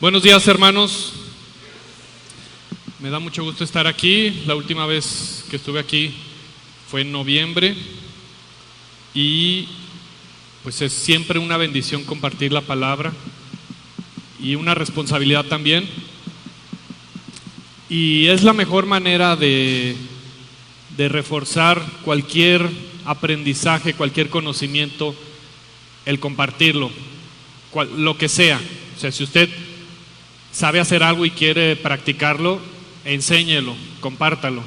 Buenos días, hermanos. Me da mucho gusto estar aquí. La última vez que estuve aquí fue en noviembre y pues es siempre una bendición compartir la palabra y una responsabilidad también. Y es la mejor manera de reforzar cualquier aprendizaje, cualquier conocimiento, el compartirlo, lo que sea. O sea, si usted sabe hacer algo y quiere practicarlo, enséñelo, compártalo.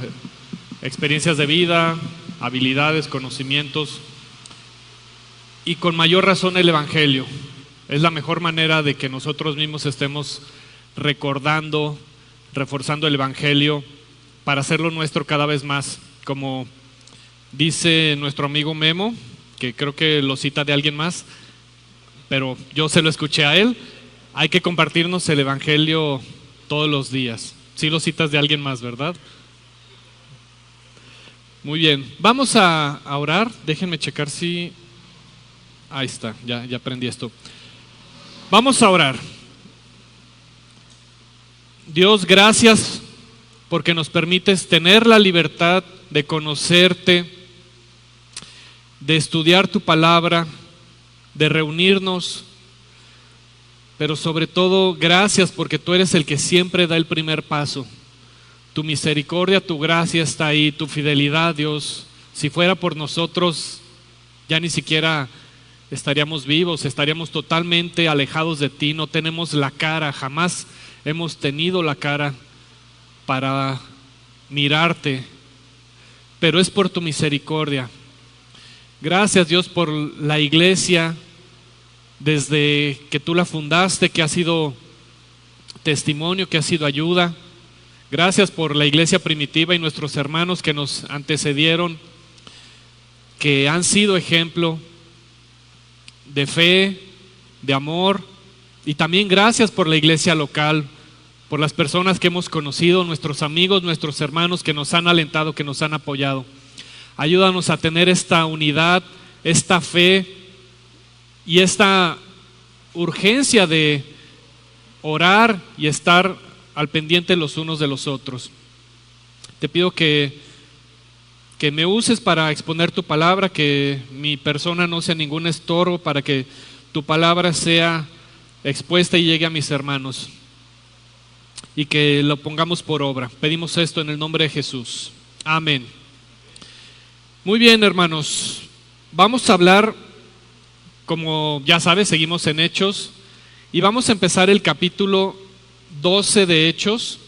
Experiencias de vida, habilidades, conocimientos. Y con mayor razón el Evangelio. Es la mejor manera de que nosotros mismos estemos recordando, reforzando el Evangelio para hacerlo nuestro cada vez más. Como dice nuestro amigo Memo, que creo que lo cita de alguien más, pero yo se lo escuché a él: hay que compartirnos el Evangelio todos los días. Sí lo citas de alguien más, ¿verdad? Muy bien, vamos a orar. Déjenme checar si... Ahí está, ya aprendí esto. Vamos a orar. Dios, gracias porque nos permites tener la libertad de conocerte, de estudiar tu palabra, de reunirnos. Pero sobre todo, gracias porque tú eres el que siempre da el primer paso. Tu misericordia, tu gracia está ahí, tu fidelidad, Dios. Si fuera por nosotros, ya ni siquiera estaríamos vivos, estaríamos totalmente alejados de ti. No tenemos la cara, jamás hemos tenido la cara para mirarte, pero es por tu misericordia. Gracias, Dios, por la iglesia, desde que tú la fundaste, que ha sido testimonio, que ha sido ayuda. Gracias por la iglesia primitiva y nuestros hermanos que nos antecedieron, que han sido ejemplo de fe, de amor. Y también gracias por la iglesia local, por las personas que hemos conocido, nuestros amigos, nuestros hermanos que nos han alentado, que nos han apoyado. Ayúdanos a tener esta unidad, esta fe y esta urgencia de orar y estar al pendiente los unos de los otros. Te pido que me uses para exponer tu palabra, que mi persona no sea ningún estorbo, para que tu palabra sea expuesta y llegue a mis hermanos y que lo pongamos por obra. Pedimos esto en el nombre de Jesús. Amén. Muy bien, hermanos, vamos a hablar, como ya sabes, seguimos en Hechos y vamos a empezar el capítulo 12 de Hechos.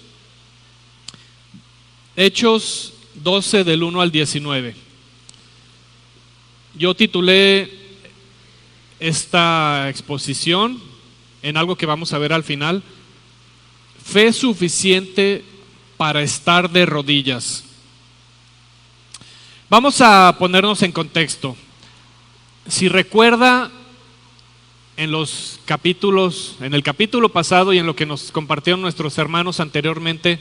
Hechos 12 del 1 al 19. Yo titulé esta exposición en algo que vamos a ver al final: fe suficiente para estar de rodillas. Vamos a ponernos en contexto. Si recuerda, en el capítulo pasado y en lo que nos compartieron nuestros hermanos anteriormente,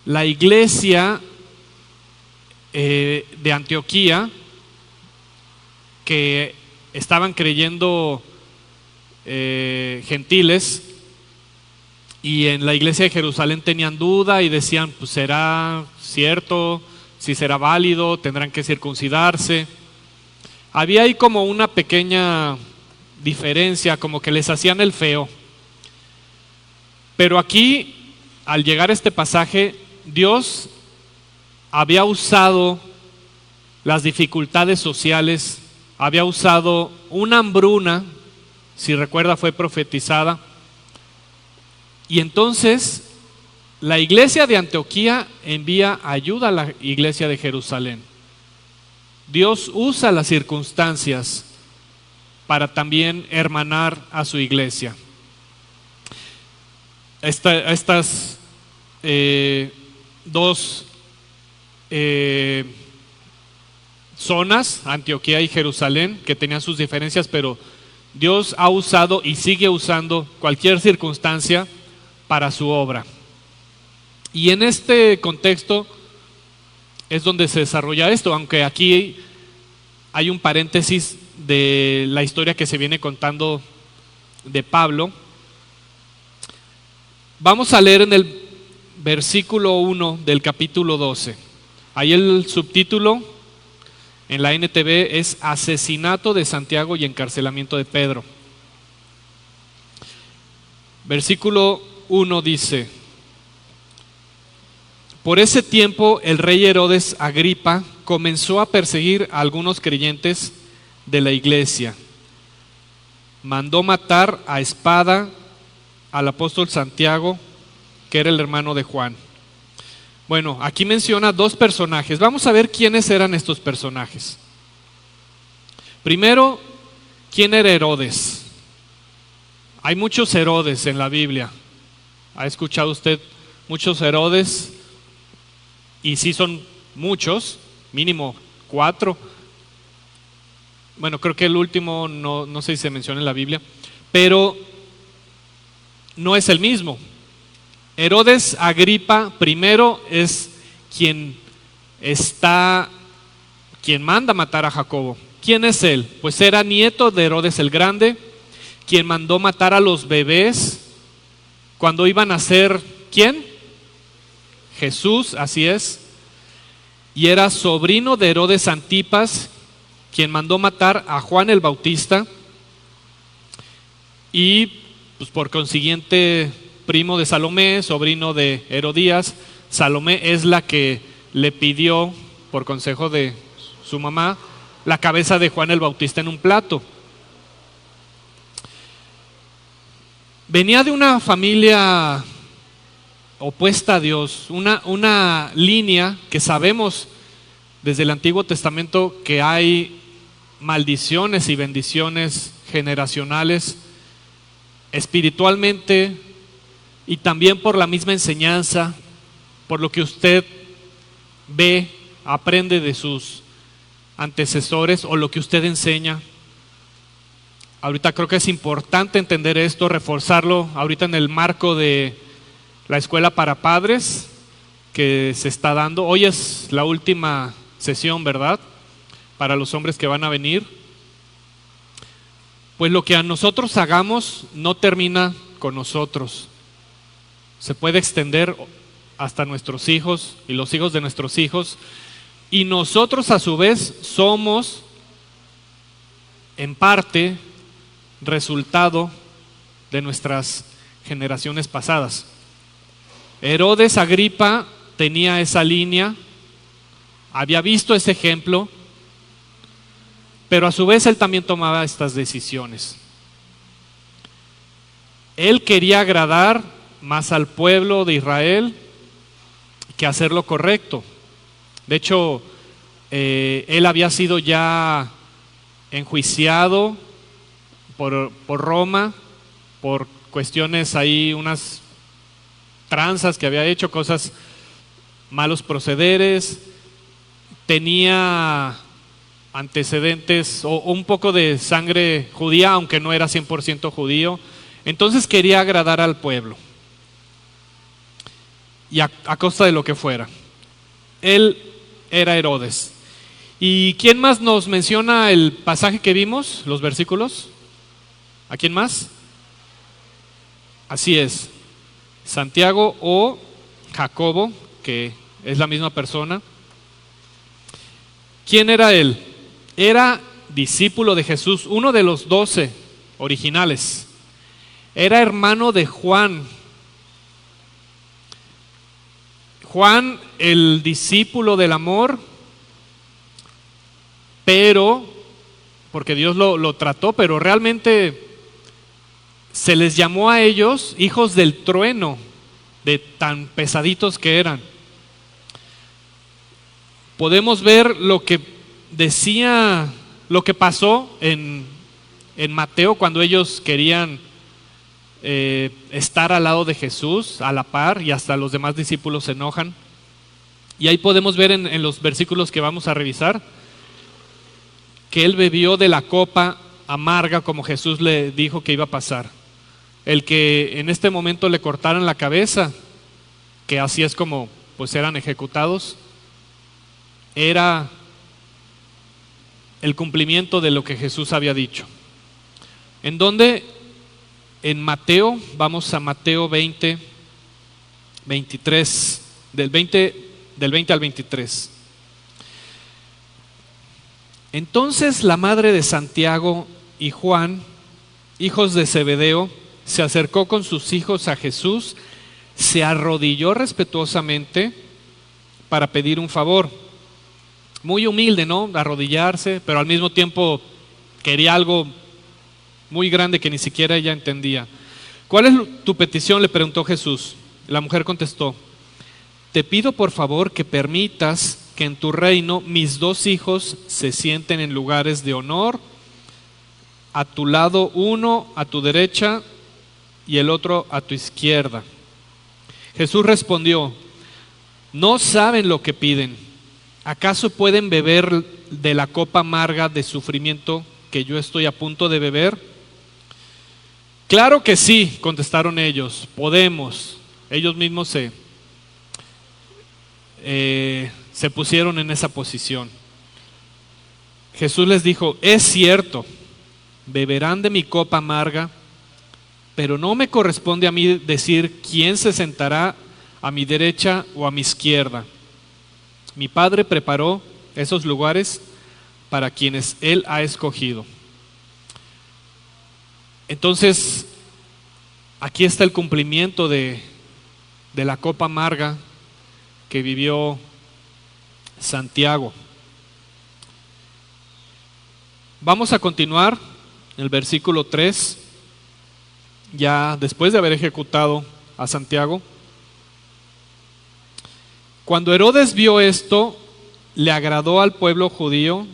la iglesia de Antioquía, que estaban creyendo gentiles, y en la iglesia de Jerusalén tenían duda y decían, pues será cierto, si será válido, tendrán que circuncidarse. Había ahí como una pequeña diferencia, como que les hacían el feo. Pero aquí, al llegar a este pasaje, Dios había usado las dificultades sociales, había usado una hambruna, si recuerda fue profetizada, y entonces la iglesia de Antioquía envía ayuda a la iglesia de Jerusalén. Dios usa las circunstancias para también hermanar a su iglesia. Estas dos zonas, Antioquía y Jerusalén, que tenían sus diferencias, pero Dios ha usado y sigue usando cualquier circunstancia para su obra. Y en este contexto es donde se desarrolla esto, aunque aquí hay un paréntesis de la historia que se viene contando de Pablo, Vamos a leer en el versículo 1 del capítulo 12. Ahí el subtítulo en la NTV es Asesinato de Santiago y encarcelamiento de Pedro. Versículo 1 dice: Por ese tiempo el rey Herodes Agripa comenzó a perseguir a algunos creyentes de la iglesia. Mandó matar a espada al apóstol Santiago, que era el hermano de Juan. Bueno, aquí menciona dos personajes. Vamos a ver quiénes eran estos personajes. Primero, ¿quién era Herodes? Hay muchos Herodes en la Biblia. ¿Ha escuchado usted muchos Herodes? Y sí son muchos, mínimo 4. Bueno, creo que el último no sé si se menciona en la Biblia, pero no es el mismo. Herodes Agripa primero es quien manda matar a Jacobo. ¿Quién es él? Pues era nieto de Herodes el Grande, quien mandó matar a los bebés cuando iban a ser, ¿quién? Jesús, así es. Y era sobrino de Herodes Antipas, quien mandó matar a Juan el Bautista, y pues por consiguiente primo de Salomé, sobrino de Herodías. Salomé es la que le pidió, por consejo de su mamá, la cabeza de Juan el Bautista en un plato. Venía de una familia opuesta a Dios, una línea que sabemos desde el Antiguo Testamento que hay maldiciones y bendiciones generacionales, espiritualmente y también por la misma enseñanza, por lo que usted ve, aprende de sus antecesores o lo que usted enseña. Ahorita creo que es importante entender esto, reforzarlo ahorita en el marco de la escuela para padres que se está dando. Hoy es la última sesión, ¿verdad? Para los hombres que van a venir. Pues lo que a nosotros hagamos no termina con nosotros. Se puede extender hasta nuestros hijos y los hijos de nuestros hijos. Y nosotros a su vez somos en parte resultado de nuestras generaciones pasadas. Herodes Agripa tenía esa línea, había visto ese ejemplo, pero a su vez él también tomaba estas decisiones. Él quería agradar más al pueblo de Israel que hacer lo correcto. De hecho, él había sido ya enjuiciado por Roma, por cuestiones ahí, unas tranzas que había hecho, cosas, malos procederes, tenía antecedentes o un poco de sangre judía, aunque no era 100% judío. Entonces quería agradar al pueblo y a costa de lo que fuera. Él era Herodes. ¿Y quién más nos menciona el pasaje que vimos, los versículos? ¿A quién más? Así es, Santiago o Jacobo, que es la misma persona. ¿Quién era él? Era discípulo de Jesús, uno de los 12 originales. Era hermano de Juan. Juan, el discípulo del amor, pero, porque Dios lo trató, pero realmente se les llamó a ellos hijos del trueno, de tan pesaditos que eran. Podemos ver lo que decía, lo que pasó en Mateo cuando ellos querían estar al lado de Jesús, a la par, y hasta los demás discípulos se enojan. Y ahí podemos ver en los versículos que vamos a revisar que él bebió de la copa amarga como Jesús le dijo que iba a pasar. El que en este momento le cortaran la cabeza, que así es como pues eran ejecutados, era el cumplimiento de lo que Jesús había dicho. ¿En dónde? En Mateo, vamos a Mateo 20, 23, del 20 al 23. Entonces la madre de Santiago y Juan, hijos de Zebedeo, se acercó con sus hijos a Jesús, se arrodilló respetuosamente para pedir un favor. Muy humilde, ¿no? Arrodillarse, pero al mismo tiempo quería algo muy grande que ni siquiera ella entendía. ¿Cuál es tu petición?, le preguntó Jesús. La mujer contestó: te pido por favor que permitas que en tu reino mis dos hijos se sienten en lugares de honor, a tu lado uno a tu derecha y el otro a tu izquierda. Jesús respondió: no saben lo que piden. ¿Acaso pueden beber de la copa amarga de sufrimiento que yo estoy a punto de beber? Claro que sí, contestaron ellos, podemos. Ellos mismos se pusieron en esa posición. Jesús les dijo: es cierto, beberán de mi copa amarga, pero no me corresponde a mí decir quién se sentará a mi derecha o a mi izquierda. Mi Padre preparó esos lugares para quienes Él ha escogido. Entonces, aquí está el cumplimiento de la copa amarga que vivió Santiago. Vamos a continuar en el versículo 3, ya después de haber ejecutado a Santiago. Cuando Herodes vio esto, le agradó al pueblo judío.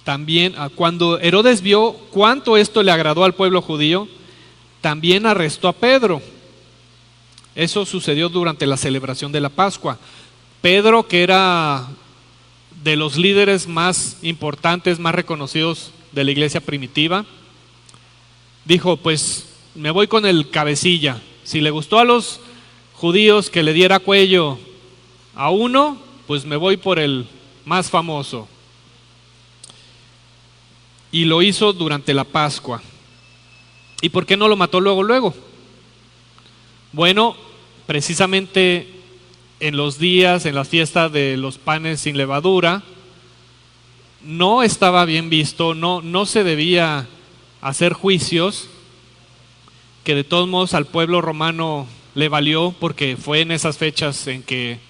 También, cuando Herodes vio cuánto esto le agradó al pueblo judío, también arrestó a Pedro. Eso sucedió durante la celebración de la Pascua. Pedro, que era de los líderes más importantes, más reconocidos de la iglesia primitiva, dijo: pues me voy con el cabecilla. Si le gustó a los judíos que le diera cuello a uno, pues me voy por el más famoso. Y lo hizo durante la Pascua. ¿Y por qué no lo mató luego? Bueno, precisamente en los días, en la fiesta de los panes sin levadura, no estaba bien visto, no se debía hacer juicios, que de todos modos al pueblo romano le valió, porque fue en esas fechas en que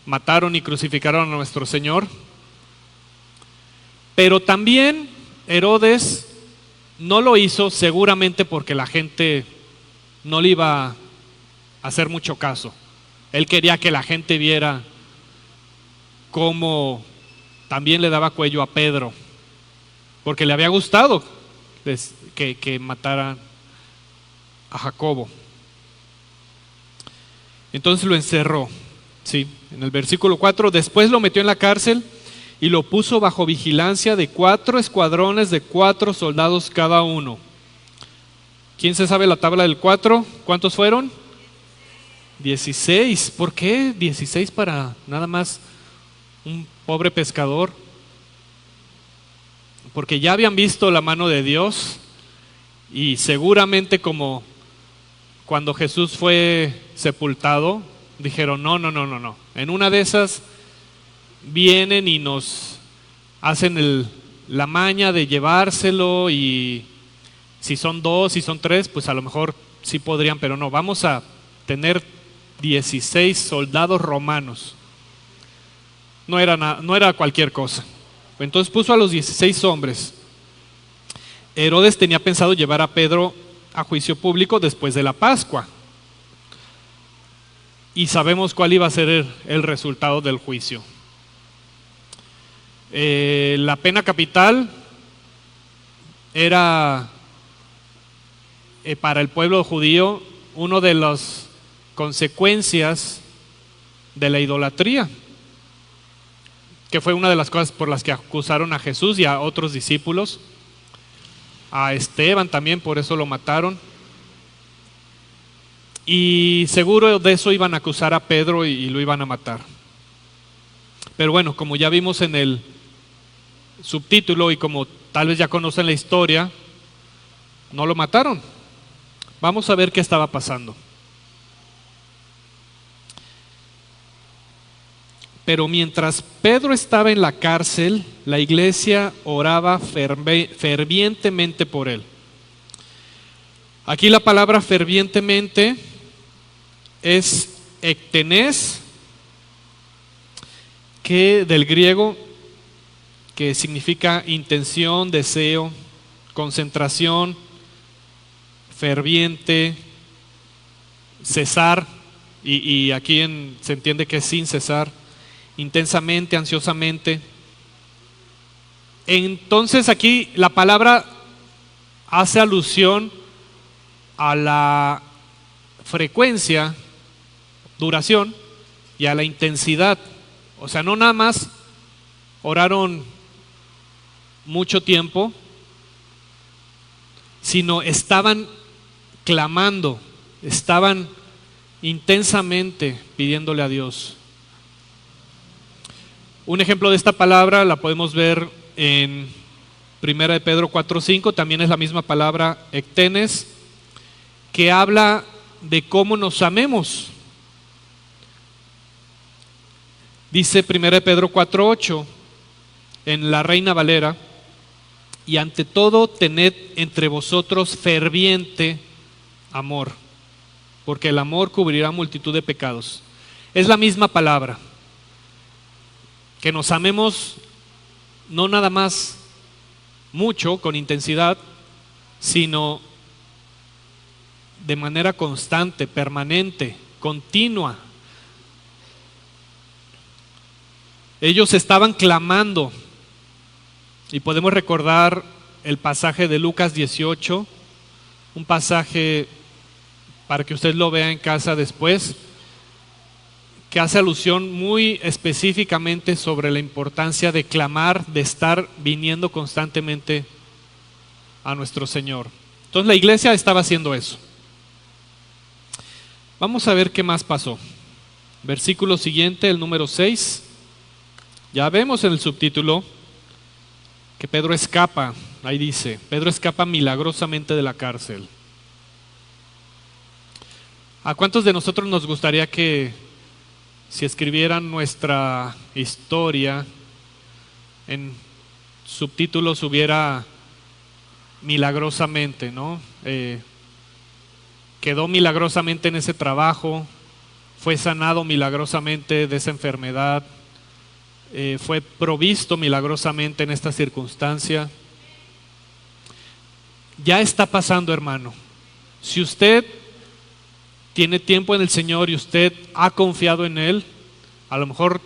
mataron y crucificaron a nuestro Señor. Pero también Herodes no lo hizo seguramente porque la gente no le iba a hacer mucho caso. Él quería que la gente viera cómo también le daba cuello a Pedro, porque le había gustado que mataran a Jacobo. Entonces lo encerró, ¿sí? En el versículo 4, después lo metió en la cárcel y lo puso bajo vigilancia de 4 escuadrones de 4 soldados cada uno. ¿Quién se sabe la tabla del 4? ¿Cuántos fueron? 16. ¿Por qué 16 para nada más un pobre pescador? Porque ya habían visto la mano de Dios, y seguramente como cuando Jesús fue sepultado, dijeron: no. En una de esas vienen y nos hacen la maña de llevárselo, y si son 2, si son 3, pues a lo mejor sí podrían, pero no, vamos a tener 16 soldados romanos. No era cualquier cosa. Entonces puso a los 16 hombres. Herodes tenía pensado llevar a Pedro a juicio público después de la Pascua, y sabemos cuál iba a ser el resultado del juicio. La pena capital era para el pueblo judío una de las consecuencias de la idolatría, que fue una de las cosas por las que acusaron a Jesús y a otros discípulos. A Esteban también, por eso lo mataron. Y seguro de eso iban a acusar a Pedro y lo iban a matar. Pero bueno, como ya vimos en el subtítulo y como tal vez ya conocen la historia, no lo mataron. Vamos a ver qué estaba pasando. Pero mientras Pedro estaba en la cárcel, la iglesia oraba fervientemente por él. Aquí la palabra fervientemente es ektenes, que del griego, que significa intención, deseo, concentración, ferviente, cesar, y aquí se entiende que es sin cesar, intensamente, ansiosamente. Entonces aquí la palabra hace alusión a la frecuencia, duración y a la intensidad. O sea, no nada más oraron mucho tiempo, sino estaban clamando, estaban intensamente pidiéndole a Dios. Un ejemplo de esta palabra la podemos ver en 1 de Pedro 4:5, también es la misma palabra ektenes, que habla de cómo nos amemos. Dice 1 de Pedro 4:8 en la Reina Valera: y ante todo tened entre vosotros ferviente amor, porque el amor cubrirá multitud de pecados. Es la misma palabra, que nos amemos no nada más mucho, con intensidad, sino de manera constante, permanente, continua. Ellos estaban clamando, y podemos recordar el pasaje de Lucas 18, un pasaje para que usted lo vea en casa después, que hace alusión muy específicamente sobre la importancia de clamar, de estar viniendo constantemente a nuestro Señor. Entonces la iglesia estaba haciendo eso. Vamos a ver qué más pasó. Versículo siguiente, el número 6. Ya vemos en el subtítulo que Pedro escapa. Ahí dice, Pedro escapa milagrosamente de la cárcel. ¿A cuántos de nosotros nos gustaría que, si escribieran nuestra historia, en subtítulos hubiera milagrosamente, ¿no? Quedó milagrosamente en ese trabajo, fue sanado milagrosamente de esa enfermedad, fue provisto milagrosamente en esta circunstancia. Ya está pasando, hermano. Si usted tiene tiempo en el Señor y usted ha confiado en Él, a lo mejor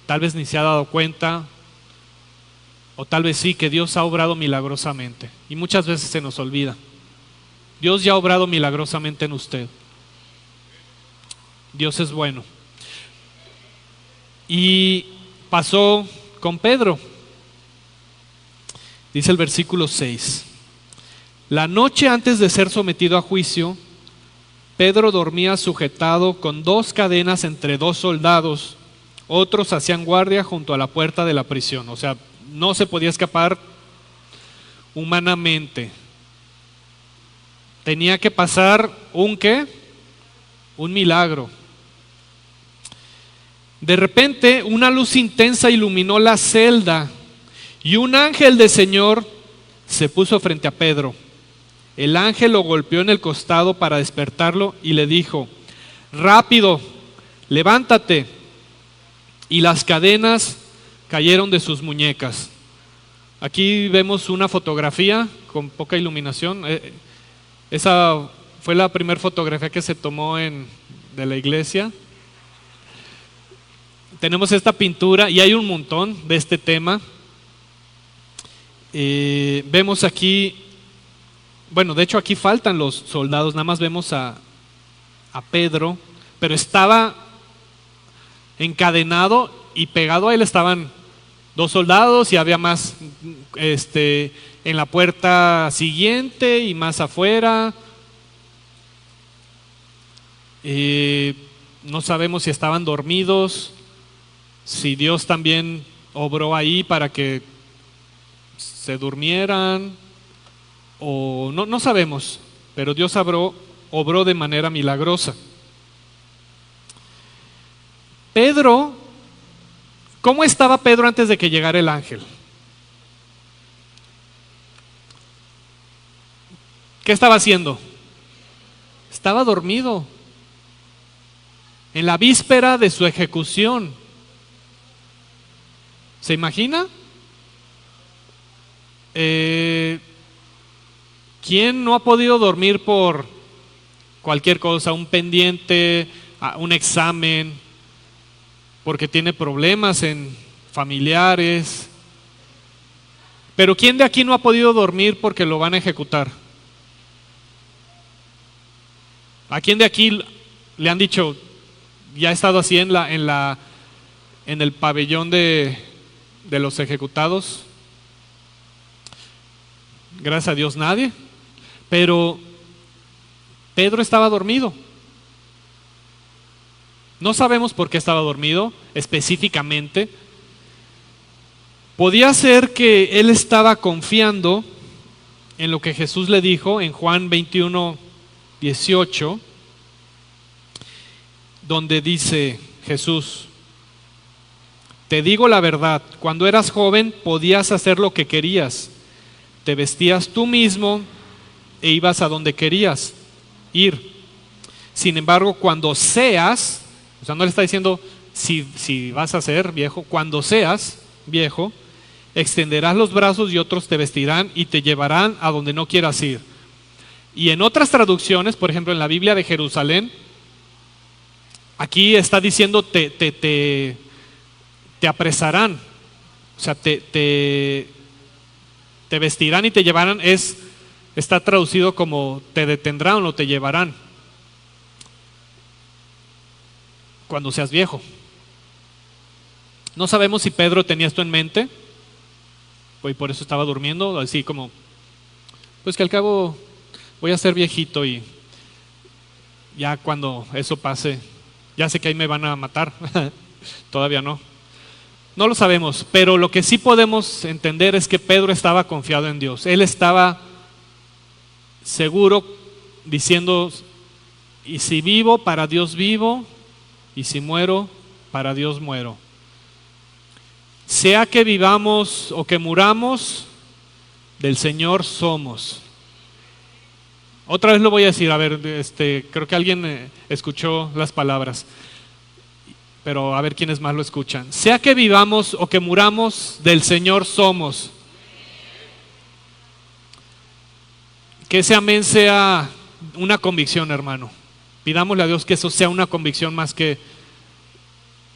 tal vez ni se ha dado cuenta, o tal vez sí, que Dios ha obrado milagrosamente, y muchas veces se nos olvida. Dios ya ha obrado milagrosamente en usted. Dios es bueno. Y pasó con Pedro. Dice el versículo 6: la noche antes de ser sometido a juicio, Pedro dormía sujetado con 2 cadenas entre 2 soldados. Otros hacían guardia junto a la puerta de la prisión. O sea, no se podía escapar humanamente. Tenía que pasar un ¿qué? Un milagro. De repente, una luz intensa iluminó la celda y un ángel del Señor se puso frente a Pedro. El ángel lo golpeó en el costado para despertarlo y le dijo: rápido, levántate. Y las cadenas cayeron de sus muñecas. Aquí vemos una fotografía con poca iluminación. Esa fue la primera fotografía que se tomó de la iglesia. Tenemos esta pintura y hay un montón de este tema. Vemos aquí, bueno, de hecho aquí faltan los soldados, nada más vemos a Pedro, pero estaba encadenado y pegado a él estaban 2 soldados y había más en la puerta siguiente y más afuera. No sabemos si estaban dormidos, si Dios también obró ahí para que se durmieran, o no sabemos, pero Dios obró de manera milagrosa. Pedro ¿Cómo estaba Pedro antes de que llegara el ángel? ¿Qué estaba haciendo? Estaba dormido. En la víspera de su ejecución. ¿Se imagina? ¿Quién no ha podido dormir por cualquier cosa? Un pendiente, un examen, porque tiene problemas en familiares. Pero ¿quién de aquí no ha podido dormir porque lo van a ejecutar? ¿A quién de aquí le han dicho, ya ha estado así en el pabellón de los ejecutados? Gracias a Dios nadie. Pero Pedro estaba dormido. No sabemos por qué estaba dormido específicamente. Podía ser que él estaba confiando en lo que Jesús le dijo en Juan 21:18, donde dice Jesús: te digo la verdad, cuando eras joven podías hacer lo que querías, te vestías tú mismo e ibas a donde querías ir. Sin embargo, cuando seas, o sea, no le está diciendo si vas a ser viejo, cuando seas viejo, extenderás los brazos y otros te vestirán y te llevarán a donde no quieras ir. Y en otras traducciones, por ejemplo en la Biblia de Jerusalén, aquí está diciendo te apresarán, o sea, te vestirán y te llevarán, está traducido como te detendrán o te llevarán cuando seas viejo. No sabemos si Pedro tenía esto en mente, y por eso estaba durmiendo, así como, pues que al cabo voy a ser viejito y ya cuando eso pase, ya sé que ahí me van a matar. Todavía no. No lo sabemos, pero lo que sí podemos entender es que Pedro estaba confiado en Dios. Él estaba seguro diciendo, y si vivo, para Dios vivo, y si muero, para Dios muero. Sea que vivamos o que muramos, del Señor somos. Otra vez lo voy a decir, a ver, creo que alguien escuchó las palabras, pero a ver quiénes más lo escuchan. Sea que vivamos o que muramos, del Señor somos. Que ese amén sea una convicción, hermano. Pidámosle a Dios que eso sea una convicción más que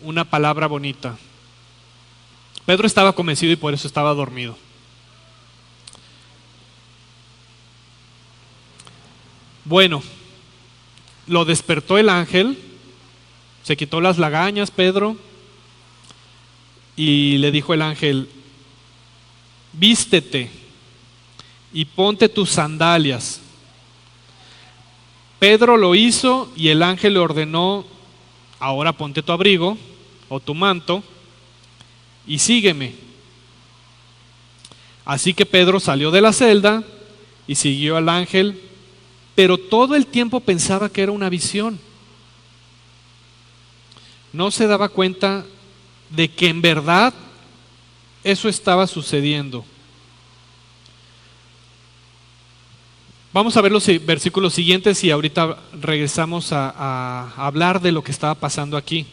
una palabra bonita. Pedro estaba convencido y por eso estaba dormido. Bueno, lo despertó el ángel, se quitó las lagañas Pedro y le dijo el ángel: vístete y ponte tus sandalias. Pedro lo hizo y el ángel le ordenó: ahora ponte tu abrigo o tu manto y sígueme. Así que Pedro salió de la celda y siguió al ángel, pero todo el tiempo pensaba que era una visión. No se daba cuenta de que en verdad eso estaba sucediendo. Vamos a ver los versículos siguientes y ahorita regresamos a hablar de lo que estaba pasando aquí.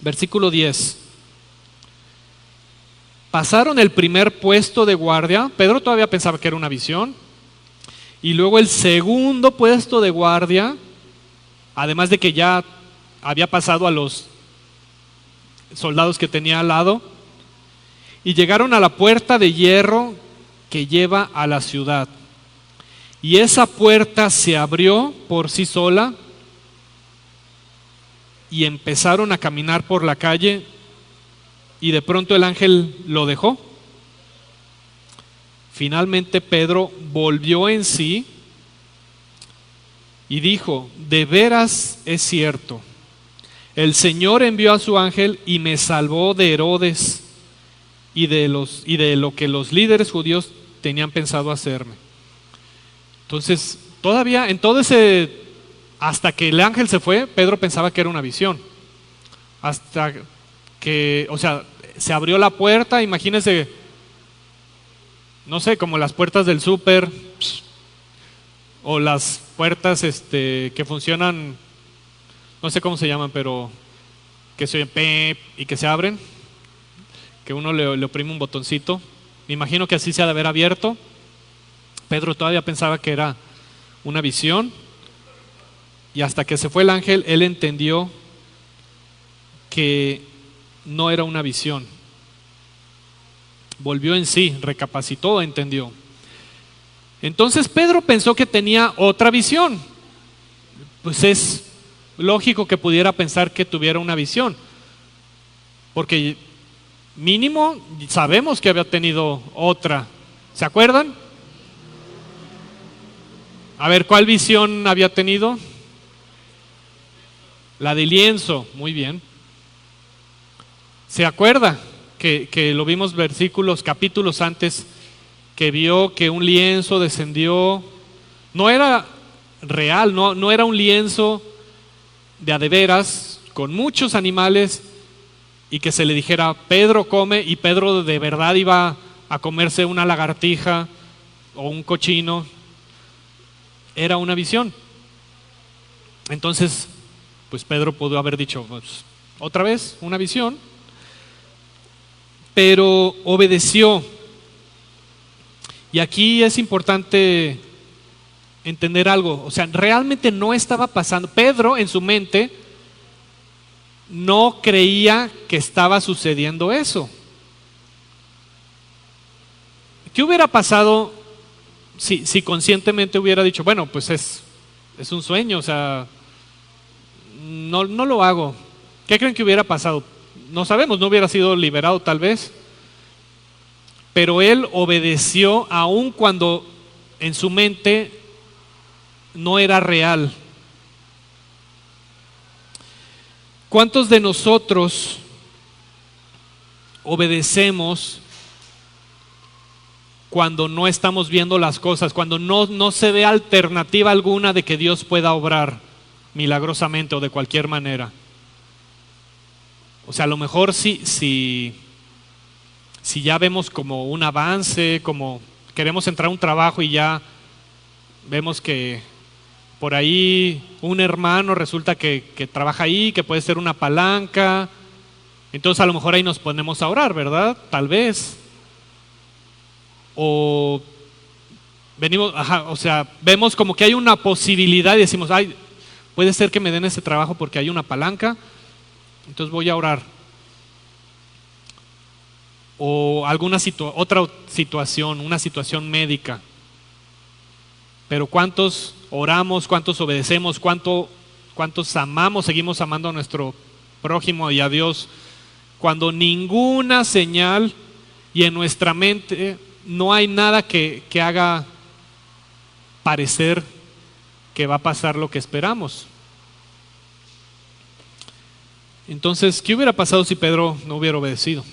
Versículo 10. Pasaron el primer puesto de guardia. Pedro todavía pensaba que era una visión. Y luego el segundo puesto de guardia, además de que ya había pasado a los soldados que tenía al lado, y llegaron a la puerta de hierro que lleva a la ciudad. Y esa puerta se abrió por sí sola y empezaron a caminar por la calle, y de pronto el ángel lo dejó. Finalmente Pedro volvió en sí y dijo: de veras es cierto, el Señor envió a su ángel y me salvó de Herodes y de lo que los líderes judíos tenían pensado hacerme. Entonces, todavía en todo hasta que el ángel se fue, Pedro pensaba que era una visión. Hasta o sea, se abrió la puerta, imagínense, no sé, como las puertas del súper o las puertas que funcionan, no sé cómo se llaman, pero que se oyen pep y que se abren, que uno le oprime un botoncito. Me imagino que así se ha de haber abierto. Pedro todavía pensaba que era una visión, y hasta que se fue el ángel, él entendió que no era una visión. Volvió en sí, recapacitó, entendió. Entonces Pedro pensó que tenía otra visión. Pues es lógico que pudiera pensar que tuviera una visión, porque mínimo sabemos que había tenido otra. ¿Se acuerdan? A ver, ¿cuál visión había tenido? La del lienzo, muy bien. ¿Se acuerda? Que lo vimos capítulos antes, que vio que un lienzo descendió. No era real, no era un lienzo de a de veras, con muchos animales, y que se le dijera, Pedro come, y Pedro de verdad iba a comerse una lagartija o un cochino. Era una visión. Entonces, pues Pedro pudo haber dicho, pues, otra vez, una visión, pero obedeció. Y aquí es importante entender algo, o sea, realmente no estaba pasando. Pedro en su mente no creía que estaba sucediendo eso. ¿Qué hubiera pasado si conscientemente hubiera dicho, bueno, pues es un sueño, o sea, no lo hago? ¿Qué creen que hubiera pasado? No sabemos, no hubiera sido liberado tal vez. Pero él obedeció aun cuando en su mente no era real. ¿Cuántos de nosotros obedecemos cuando no estamos viendo las cosas, cuando no se ve alternativa alguna de que Dios pueda obrar milagrosamente o de cualquier manera? O sea, a lo mejor si ya vemos como un avance, como queremos entrar a un trabajo y ya vemos que por ahí un hermano resulta que trabaja ahí, que puede ser una palanca, entonces a lo mejor ahí nos ponemos a orar, ¿verdad? Tal vez. O venimos, o sea, vemos como que hay una posibilidad y decimos, ay, puede ser que me den ese trabajo porque hay una palanca, entonces voy a orar. O alguna otra situación, una situación médica. Pero ¿cuántos oramos, cuántos obedecemos, cuántos amamos, seguimos amando a nuestro prójimo y a Dios, cuando ninguna señal y en nuestra mente no hay nada que haga parecer que va a pasar lo que esperamos? Entonces, ¿qué hubiera pasado si Pedro no hubiera obedecido?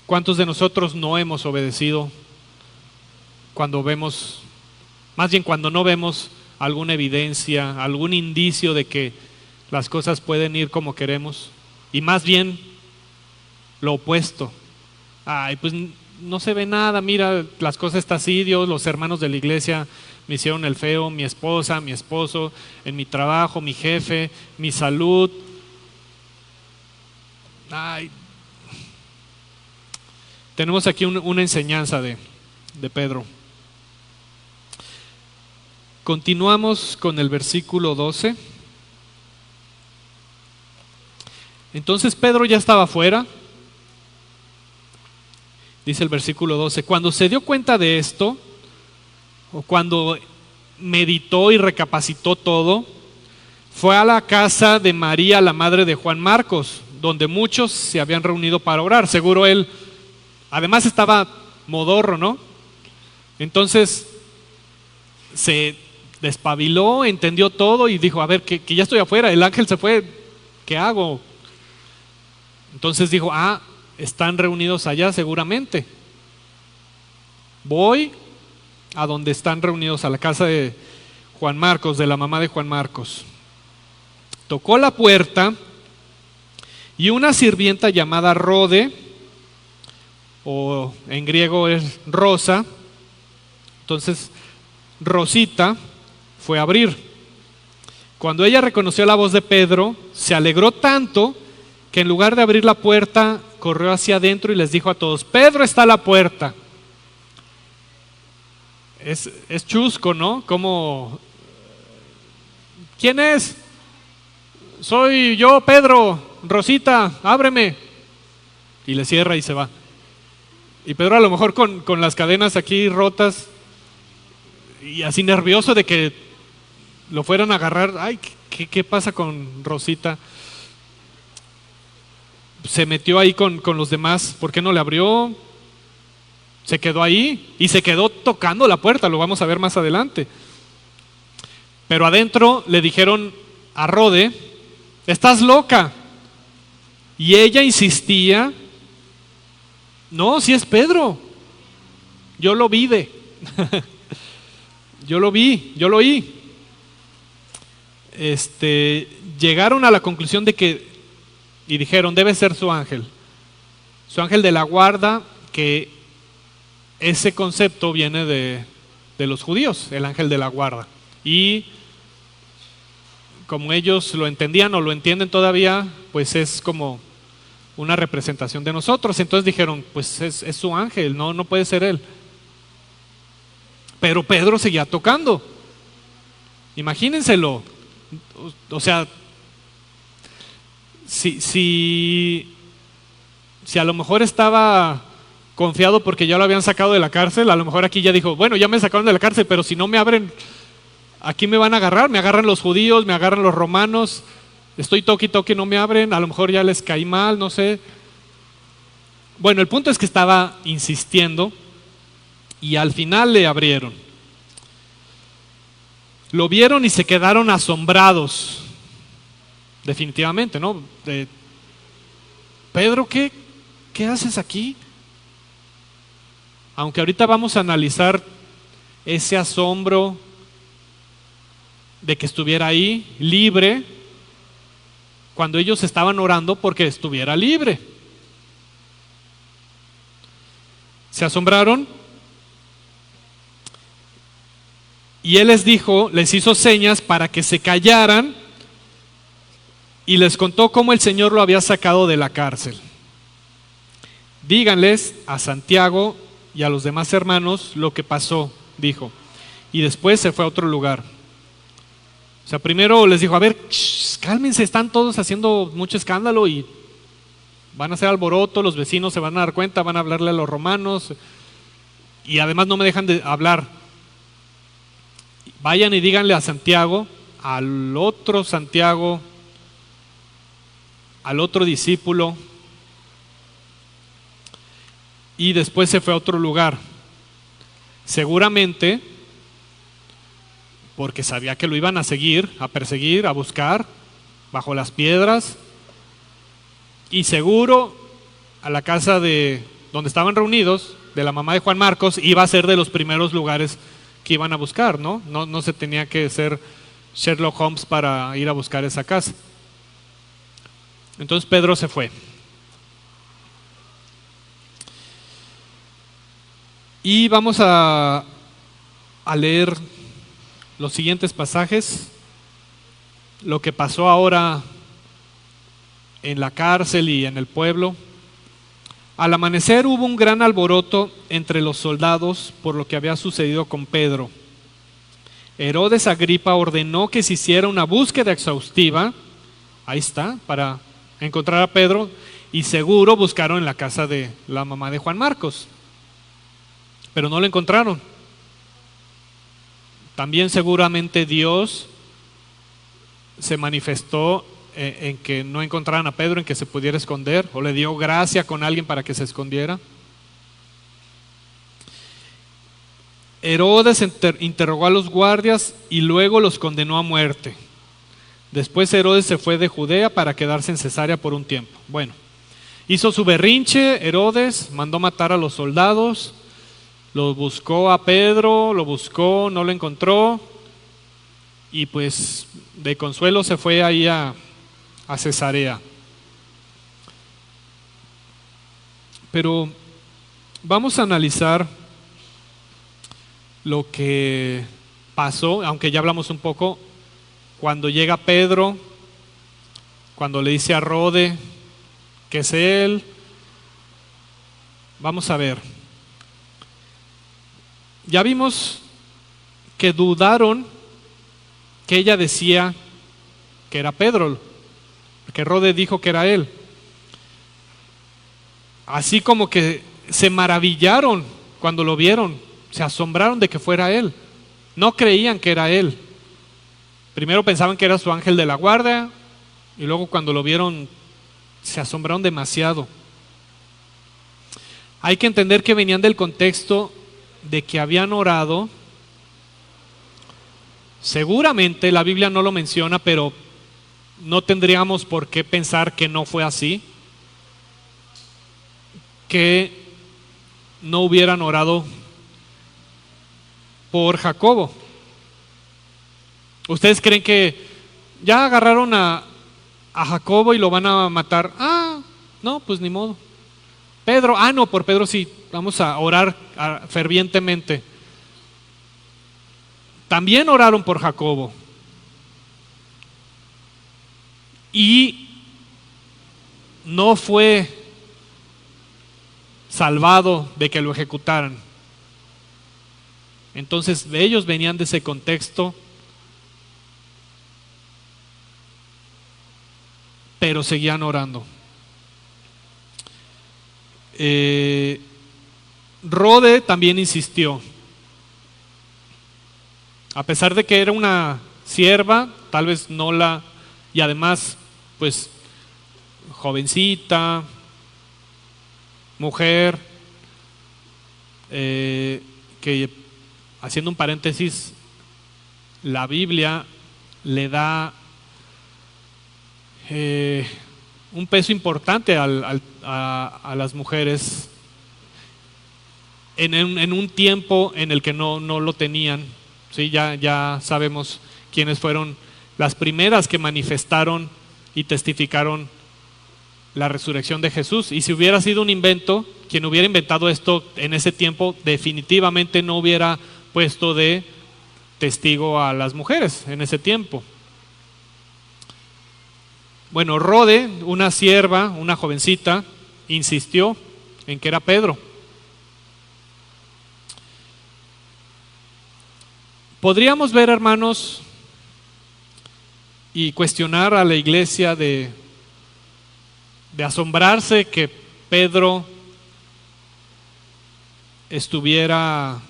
¿Cuántos de nosotros no hemos obedecido cuando vemos, más bien cuando no vemos alguna evidencia, algún indicio de que las cosas pueden ir como queremos? Y más bien lo opuesto. Ay, pues no se ve nada, mira, las cosas están así, Dios, los hermanos de la iglesia me hicieron el feo, mi esposa, mi esposo, en mi trabajo, mi jefe, mi salud. Ay, tenemos aquí una enseñanza de Pedro. Continuamos con el versículo 12. Entonces Pedro ya estaba afuera. Dice el versículo 12, cuando se dio cuenta de esto, o cuando meditó y recapacitó todo, fue a la casa de María, la madre de Juan Marcos, donde muchos se habían reunido para orar. Seguro él, además estaba modorro, ¿no? Entonces se despabiló, entendió todo y dijo, a ver, que ya estoy afuera, el ángel se fue, ¿qué hago? Entonces dijo, están reunidos allá seguramente. Voy a donde están reunidos, a la casa de Juan Marcos, de la mamá de Juan Marcos. Tocó la puerta Y una sirvienta llamada Rode, o en griego es Rosa, entonces Rosita fue a abrir. Cuando ella reconoció la voz de Pedro, se alegró tanto que en lugar de abrir la puerta, corrió hacia adentro y les dijo a todos: Pedro está a la puerta. Es chusco, ¿no? Como, ¿quién es? Soy yo, Pedro. Rosita, ábreme. Y le cierra y se va. Y Pedro, a lo mejor con las cadenas aquí rotas y así nervioso de que lo fueran a agarrar. Ay, ¿qué pasa con Rosita? Se metió ahí con los demás. ¿Por qué no le abrió? Se quedó ahí y se quedó tocando la puerta. Lo vamos a ver más adelante. Pero adentro le dijeron a Rode: estás loca. Y ella insistía: no, si es Pedro, yo lo vi yo lo oí. Llegaron a la conclusión de que, y dijeron: debe ser su ángel de la guarda, que ese concepto viene de los judíos, el ángel de la guarda. Y como ellos lo entendían o lo entienden todavía, pues es como una representación de nosotros. Entonces dijeron: pues es su ángel, no puede ser él. Pero Pedro seguía tocando. Imagínenselo. O sea, si a lo mejor estaba confiado porque ya lo habían sacado de la cárcel, a lo mejor aquí ya dijo: bueno, ya me sacaron de la cárcel, pero si no me abren, aquí me van a agarrar, me agarran los judíos, me agarran los romanos, estoy toque y toque, no me abren, a lo mejor ya les caí mal, no sé. Bueno, el punto es que estaba insistiendo y al final le abrieron. Lo vieron y se quedaron asombrados, definitivamente, ¿no? Pedro, ¿qué haces aquí? Aunque ahorita vamos a analizar ese asombro de que estuviera ahí libre, cuando ellos estaban orando porque estuviera libre. Se asombraron y él les dijo, les hizo señas para que se callaran y les contó cómo el Señor lo había sacado de la cárcel. Díganles a Santiago y a los demás hermanos lo que pasó, dijo. Y después se fue a otro lugar. O sea, primero les dijo: a ver, cálmense, están todos haciendo mucho escándalo y van a hacer alboroto, los vecinos se van a dar cuenta, van a hablarle a los romanos y además no me dejan de hablar. Vayan y díganle a Santiago, al otro Santiago, al otro discípulo. Y después se fue a otro lugar, seguramente porque sabía que lo iban a seguir, a perseguir, a buscar bajo las piedras, y seguro a la casa de donde estaban reunidos, de la mamá de Juan Marcos, iba a ser de los primeros lugares que iban a buscar, ¿no? No se tenía que ser Sherlock Holmes para ir a buscar esa casa. Entonces Pedro se fue. Y vamos a leer los siguientes pasajes, lo que pasó ahora en la cárcel y en el pueblo. Al amanecer hubo un gran alboroto entre los soldados por lo que había sucedido con Pedro. Herodes Agripa ordenó que se hiciera una búsqueda exhaustiva, ahí está, para encontrar a Pedro, y seguro buscaron en la casa de la mamá de Juan Marcos, pero no lo encontraron. También seguramente Dios se manifestó en que no encontraran a Pedro, en que se pudiera esconder, o le dio gracia con alguien para que se escondiera. Herodes interrogó a los guardias y luego los condenó a muerte. Después Herodes se fue de Judea para quedarse en Cesarea por un tiempo. Bueno, hizo su berrinche Herodes, mandó matar a los soldados, lo buscó a Pedro, lo buscó, no lo encontró, y pues de consuelo se fue ahí a Cesarea. Pero vamos a analizar lo que pasó, aunque ya hablamos un poco, cuando llega Pedro, cuando le dice a Rode que es él. Vamos a ver. Ya vimos que dudaron que ella decía que era Pedro, que Rode dijo que era él. Así como que se maravillaron cuando lo vieron, se asombraron de que fuera él. No creían que era él. Primero pensaban que era su ángel de la guardia y luego cuando lo vieron se asombraron demasiado. Hay que entender que venían del contexto de que habían orado. Seguramente la Biblia no lo menciona, pero no tendríamos por qué pensar que no fue así, que no hubieran orado por Jacobo. ¿Ustedes creen que ya agarraron a Jacobo y lo van a matar? No, pues ni modo. Pedro, no, por Pedro sí, vamos a orar fervientemente. También oraron por Jacobo. Y no fue salvado de que lo ejecutaran. Entonces ellos venían de ese contexto, pero seguían orando. Rode también insistió. A pesar de que era una sierva, tal vez no la, y además, pues, jovencita, mujer, que haciendo un paréntesis, la Biblia le da un peso importante a las mujeres en un tiempo en el que no lo tenían. ¿Sí? Ya sabemos quiénes fueron las primeras que manifestaron y testificaron la resurrección de Jesús. Y si hubiera sido un invento, quien hubiera inventado esto en ese tiempo definitivamente no hubiera puesto de testigo a las mujeres en ese tiempo. Bueno, Rode, una sierva, una jovencita, insistió en que era Pedro. Podríamos ver, hermanos, y cuestionar a la iglesia de asombrarse que Pedro estuviera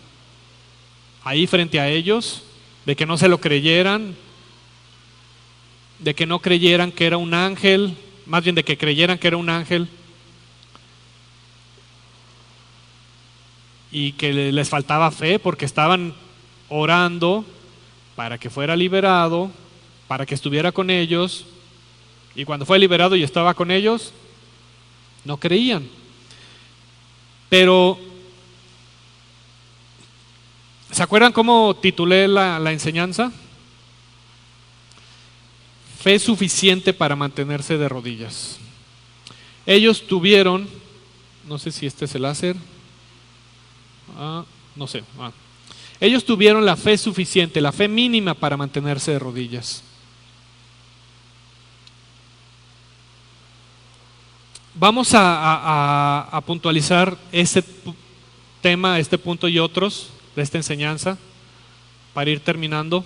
ahí frente a ellos, de que no se lo creyeran, de que no creyeran que era un ángel, más bien de que creyeran que era un ángel y que les faltaba fe porque estaban orando para que fuera liberado, para que estuviera con ellos, y cuando fue liberado y estaba con ellos, no creían. Pero, ¿se acuerdan cómo titulé la enseñanza? Fe suficiente para mantenerse de rodillas. Ellos tuvieron, no sé si este es el láser, no sé, ellos tuvieron la fe suficiente, la fe mínima para mantenerse de rodillas. Vamos a puntualizar este tema, este punto y otros de esta enseñanza para ir terminando.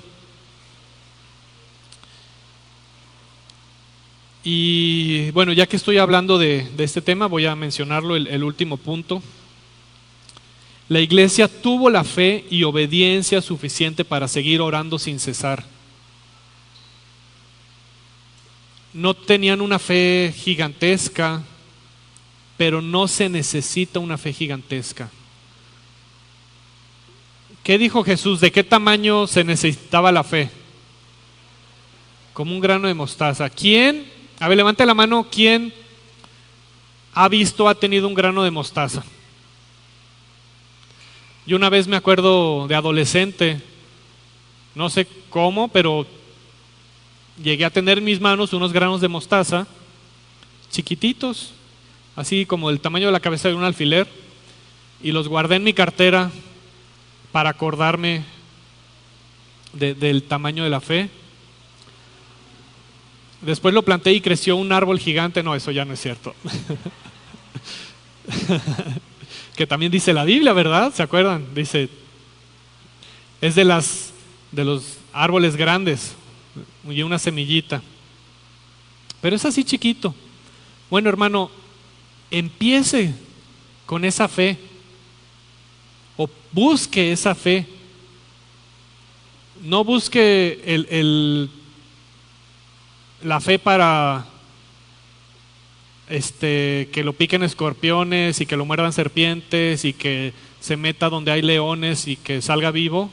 Y bueno, ya que estoy hablando de este tema, voy a mencionarlo, el último punto. La iglesia tuvo la fe y obediencia suficiente para seguir orando sin cesar. No tenían una fe gigantesca, pero no se necesita una fe gigantesca. ¿Qué dijo Jesús? ¿De qué tamaño se necesitaba la fe? Como un grano de mostaza. ¿Quién? A ver, levante la mano. ¿Quién ha tenido un grano de mostaza? Yo una vez me acuerdo de adolescente, no sé cómo, pero llegué a tener en mis manos unos granos de mostaza chiquititos así como el tamaño de la cabeza de un alfiler, y los guardé en mi cartera para acordarme del tamaño de la fe. Después lo planté y creció un árbol gigante. No, eso ya no es cierto. Que también dice la Biblia, ¿verdad? ¿Se acuerdan? Dice, es de los árboles grandes y una semillita. Pero es así chiquito. Bueno, hermano, empiece con esa fe, o busque esa fe. No busque la fe para que lo piquen escorpiones y que lo muerdan serpientes y que se meta donde hay leones y que salga vivo.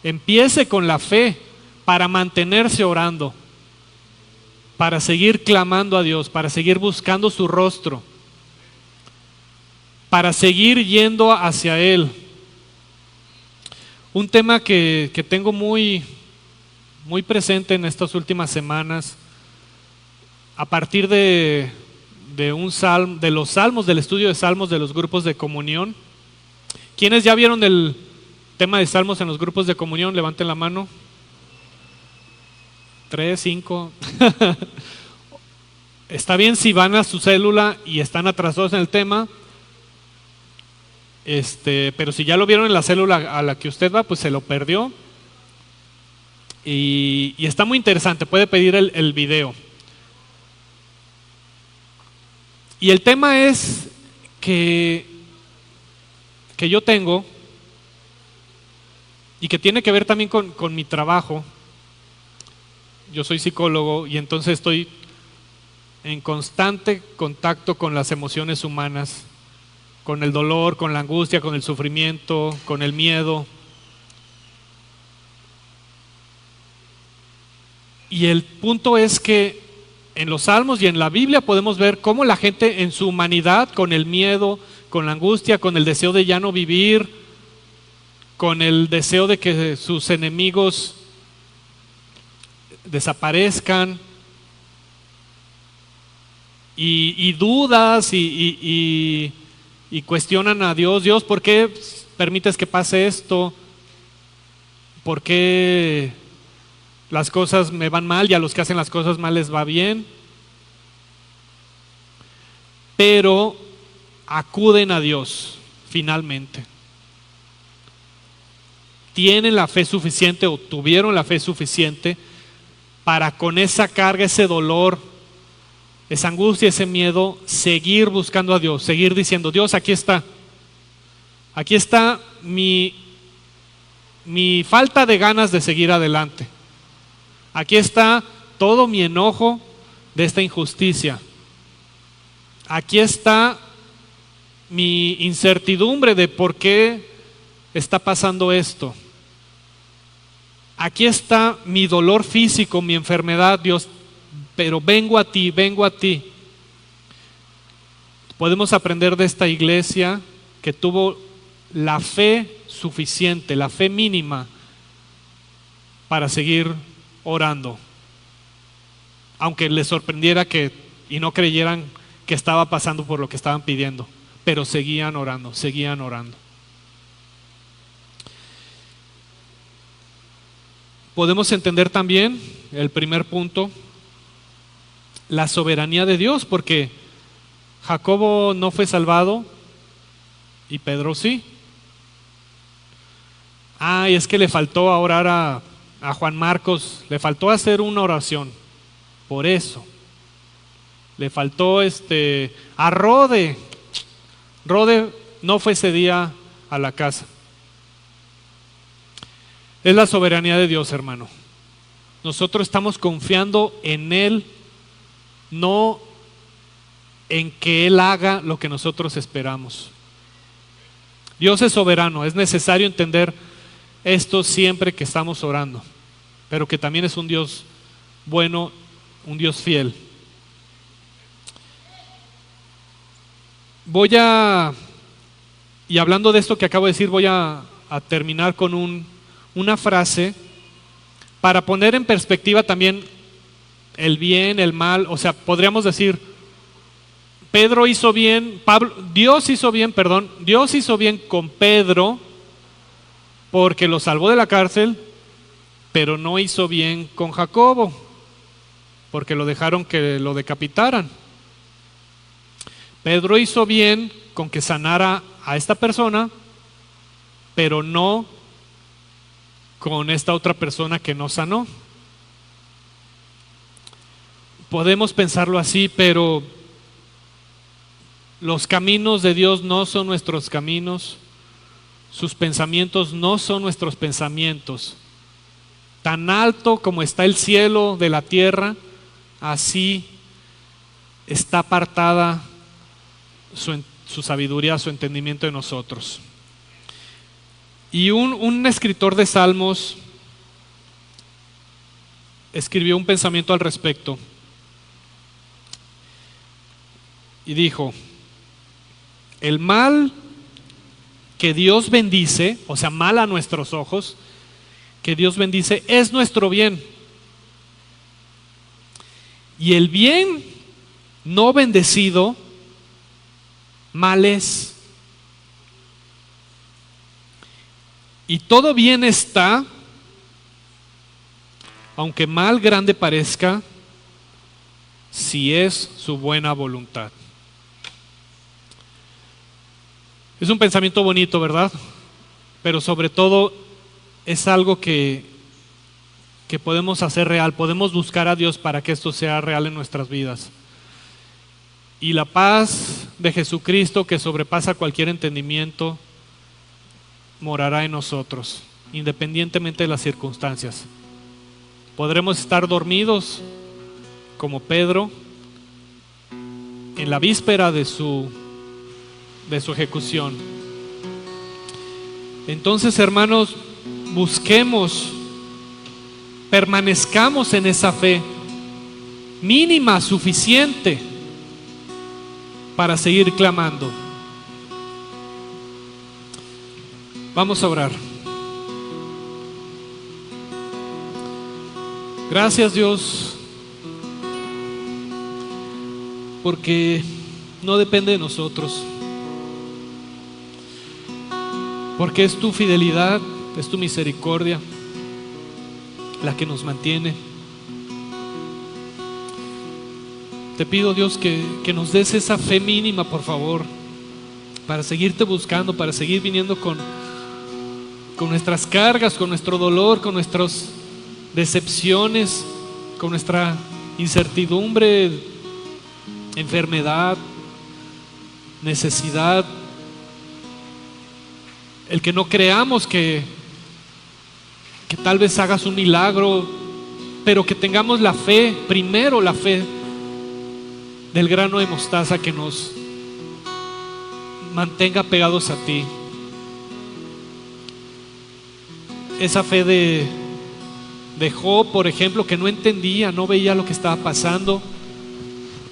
Empiece con la fe para mantenerse orando, para seguir clamando a Dios, para seguir buscando su rostro, para seguir yendo hacia Él. Un tema que tengo muy presente en estas últimas semanas, a partir de los salmos, del estudio de salmos de los grupos de comunión. ¿Quiénes ya vieron el tema de salmos en los grupos de comunión? Levanten la mano. 3, 5. Está bien si van a su célula y están atrasados en el tema, pero si ya lo vieron en la célula a la que usted va, pues se lo perdió. Y está muy interesante, puede pedir el video. Y el tema es que yo tengo, y que tiene que ver también con mi trabajo. Yo soy psicólogo y entonces estoy en constante contacto con las emociones humanas, con el dolor, con la angustia, con el sufrimiento, con el miedo. Y el punto es que en los salmos y en la Biblia podemos ver cómo la gente en su humanidad, con el miedo, con la angustia, con el deseo de ya no vivir, con el deseo de que sus enemigos desaparezcan, y dudas y cuestionan a Dios. Dios, ¿por qué permites que pase esto? ¿Por qué las cosas me van mal y a los que hacen las cosas mal les va bien? Pero acuden a Dios finalmente. Tienen la fe suficiente, o tuvieron la fe suficiente para, con esa carga, ese dolor, esa angustia, ese miedo, seguir buscando a Dios, seguir diciendo: Dios, aquí está mi falta de ganas de seguir adelante. Aquí está todo mi enojo de esta injusticia. Aquí está mi incertidumbre de por qué está pasando esto. Aquí está mi dolor físico, mi enfermedad, Dios, pero vengo a ti, vengo a ti. Podemos aprender de esta iglesia que tuvo la fe suficiente, la fe mínima para seguir orando, aunque les sorprendiera y no creyeran que estaba pasando por lo que estaban pidiendo, pero seguían orando, seguían orando. Podemos entender también el primer punto, la soberanía de Dios, porque Jacobo no fue salvado y Pedro sí. Y es que le faltó a orar a Juan Marcos, le faltó hacer una oración, por eso. Le faltó a Rode no fue ese día a la casa. Es la soberanía de Dios, hermano. Nosotros estamos confiando en Él, no en que Él haga lo que nosotros esperamos. Dios es soberano, es necesario entender esto siempre que estamos orando, pero que también es un Dios bueno, un Dios fiel. Y hablando de esto que acabo de decir, voy a terminar con una frase para poner en perspectiva también el bien, el mal. O sea, podríamos decir, Dios hizo bien con Pedro porque lo salvó de la cárcel, pero no hizo bien con Jacobo porque lo dejaron que lo decapitaran. Pedro hizo bien con que sanara a esta persona, pero no con esta otra persona que no sanó. Podemos pensarlo así, pero los caminos de Dios no son nuestros caminos, sus pensamientos no son nuestros pensamientos. Tan alto como está el cielo de la tierra, así está apartada su sabiduría, su entendimiento de nosotros. Y un escritor de Salmos escribió un pensamiento al respecto y dijo: el mal que Dios bendice, o sea, mal a nuestros ojos, que Dios bendice, es nuestro bien. Y el bien no bendecido, mal es. Y todo bien está, aunque mal grande parezca, si es su buena voluntad. Es un pensamiento bonito, ¿verdad? Pero sobre todo es algo que podemos hacer real, podemos buscar a Dios para que esto sea real en nuestras vidas. Y la paz de Jesucristo, que sobrepasa cualquier entendimiento, morará en nosotros, independientemente de las circunstancias. Podremos estar dormidos como Pedro en la víspera de su ejecución. Entonces, hermanos, busquemos, permanezcamos en esa fe mínima, suficiente para seguir clamando. Vamos a orar. Gracias, Dios, porque no depende de nosotros, porque es tu fidelidad, es tu misericordia la que nos mantiene. Te pido, Dios, que nos des esa fe mínima, por favor, para seguirte buscando, para seguir viniendo con nuestras cargas, con nuestro dolor, con nuestras decepciones, con nuestra incertidumbre, enfermedad, necesidad. El que no creamos que tal vez hagas un milagro, pero que tengamos la fe, primero la fe del grano de mostaza que nos mantenga pegados a ti. Esa fe de Job, por ejemplo, que no entendía, no veía lo que estaba pasando,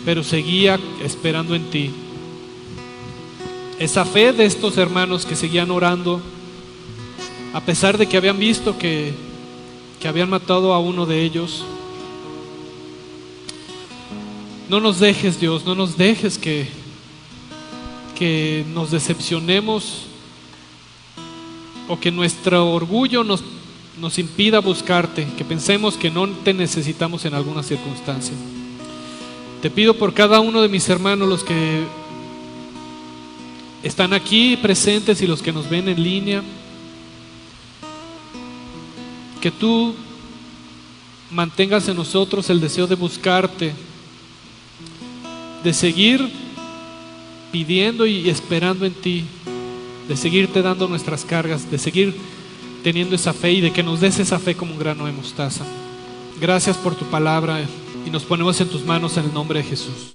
pero seguía esperando en ti. Esa fe de estos hermanos que seguían orando, a pesar de que habían visto que habían matado a uno de ellos. No nos dejes, Dios, no nos dejes que nos decepcionemos o que nuestro orgullo nos impida buscarte, que pensemos que no te necesitamos en alguna circunstancia. Te pido por cada uno de mis hermanos, los que están aquí presentes y los que nos ven en línea, que tú mantengas en nosotros el deseo de buscarte, de seguir pidiendo y esperando en ti, de seguirte dando nuestras cargas, de seguir teniendo esa fe y de que nos des esa fe como un grano de mostaza. Gracias por tu palabra y nos ponemos en tus manos en el nombre de Jesús.